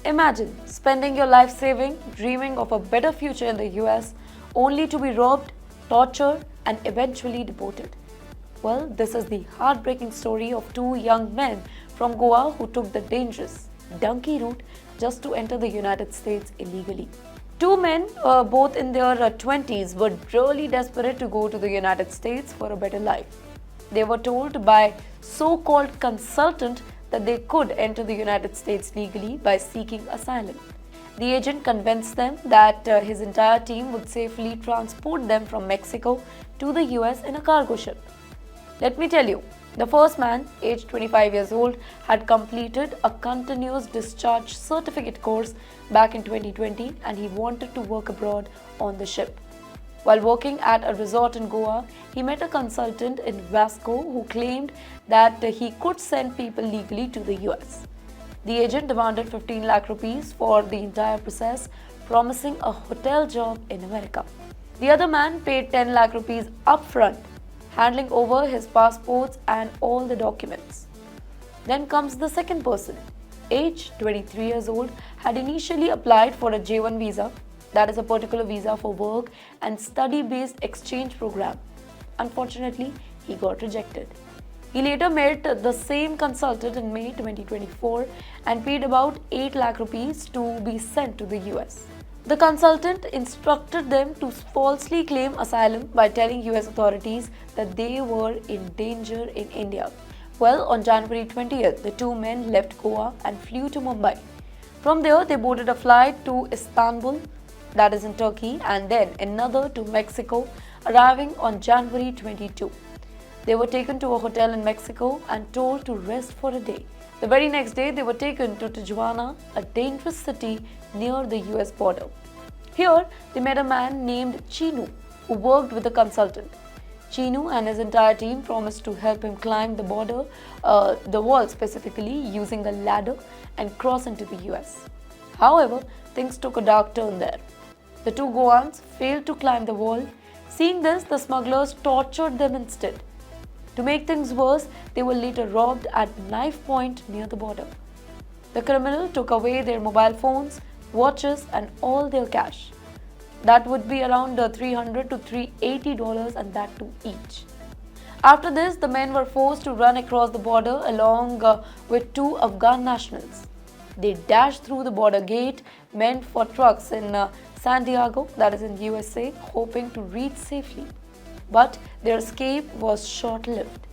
Imagine spending your life saving, dreaming of a better future in the US, only to be robbed, tortured, and eventually deported. Well, this is the heartbreaking story of two young men from Goa who took the dangerous Dunki route just to enter the United States illegally. Two men, both in their 20s, were really desperate to go to the United States for a better life. They were told by so-called consultant that they could enter the United States legally by seeking asylum. The agent convinced them that his entire team would safely transport them from Mexico to the US in a cargo ship. Let me tell you, the first man, aged 25 years old, had completed a continuous discharge certificate course back in 2020 and he wanted to work abroad on the ship. While working at a resort in Goa, he met a consultant in Vasco who claimed that he could send people legally to the US. The agent demanded 15 lakh rupees for the entire process, promising a hotel job in America. The other man paid 10 lakh rupees upfront, handing over his passports and all the documents. Then comes the second person. Aged 23 years old, had initially applied for a J1 visa, that is a particular visa for work and study-based exchange program. Unfortunately, he got rejected. He later met the same consultant in May 2024 and paid about 8 lakh rupees to be sent to the US. The consultant instructed them to falsely claim asylum by telling US authorities that they were in danger in India. Well, on January 20th, the two men left Goa and flew to Mumbai. From there, they boarded a flight to Istanbul, that is in Turkey, and then another to Mexico, arriving on January 22. They were taken to a hotel in Mexico and told to rest for a day. The very next day, they were taken to Tijuana, a dangerous city near the US border. Here, they met a man named Chinu, who worked with the consultant. Chinu and his entire team promised to help him climb the border, the wall specifically, using a ladder and cross into the US. However, things took a dark turn there. The two Goans failed to climb the wall. Seeing this, the smugglers tortured them instead. To make things worse, they were later robbed at knife point near the border. The criminal took away their mobile phones, watches and all their cash. That would be around $300 to $380 and that too each. After this, the men were forced to run across the border along with two Afghan nationals. They dashed through the border gate meant for trucks in San Diego, that is in USA, hoping to reach safely. But their escape was short-lived.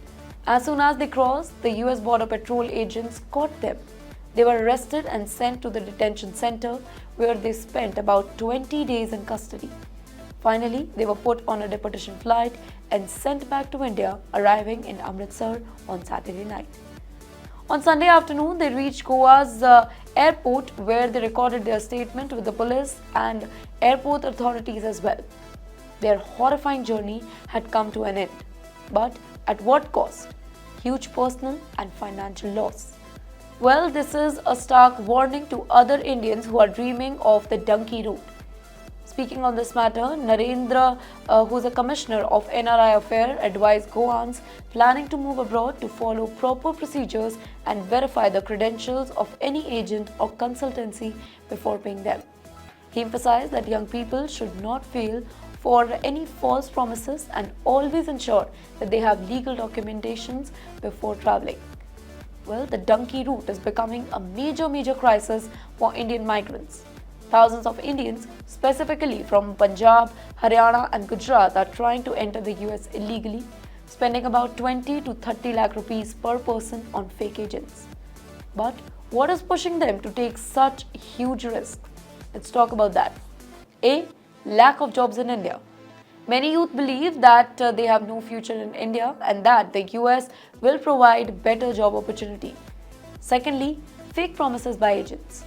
As soon as they crossed, the US Border Patrol agents caught them. They were arrested and sent to the detention center where they spent about 20 days in custody. Finally, they were put on a deportation flight and sent back to India, arriving in Amritsar on Saturday night. On Sunday afternoon, they reached Goa's airport where they recorded their statement with the police and airport authorities as well. Their horrifying journey had come to an end. But at what cost? Huge personal and financial loss. Well, this is a stark warning to other Indians who are dreaming of the Dunki route. Speaking on this matter, Narendra, who is a commissioner of NRI Affairs, advised Goans planning to move abroad to follow proper procedures and verify the credentials of any agent or consultancy before paying them. He emphasized that young people should not fail for any false promises and always ensure that they have legal documentations before traveling. Well, the Dunki route is becoming a major crisis for Indian migrants. Thousands of Indians, specifically from Punjab, Haryana and Gujarat, are trying to enter the US illegally, spending about 20 to 30 lakh rupees per person on fake agents. But what is pushing them to take such huge risks? Let's talk about that. A. Lack of jobs in India. Many youth believe that they have no future in India and that the US will provide better job opportunity. Secondly, fake promises by agents.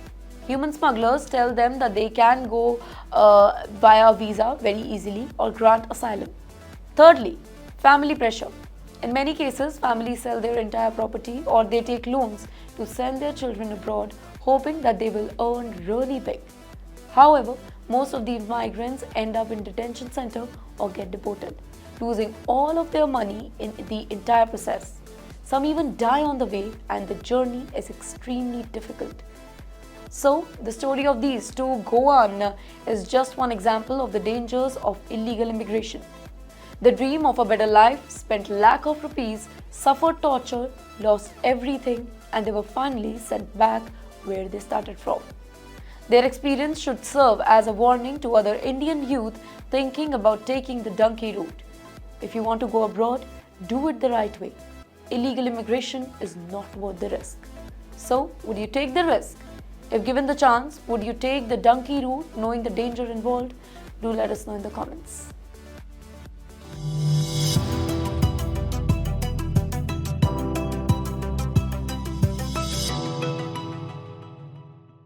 Human smugglers tell them that they can go via visa very easily or grant asylum. Thirdly, family pressure. In many cases, families sell their entire property or they take loans to send their children abroad, hoping that they will earn really big. However, most of these migrants end up in detention center or get deported, losing all of their money in the entire process. Some even die on the way and the journey is extremely difficult. So, the story of these two Goan is just one example of the dangers of illegal immigration. They dream of a better life, spent lakh of rupees, suffered torture, lost everything, and they were finally sent back where they started from. Their experience should serve as a warning to other Indian youth thinking about taking the Dunki route. If you want to go abroad, do it the right way. Illegal immigration is not worth the risk. So, would you take the risk? If given the chance, would you take the Dunki route knowing the danger involved? Do let us know in the comments.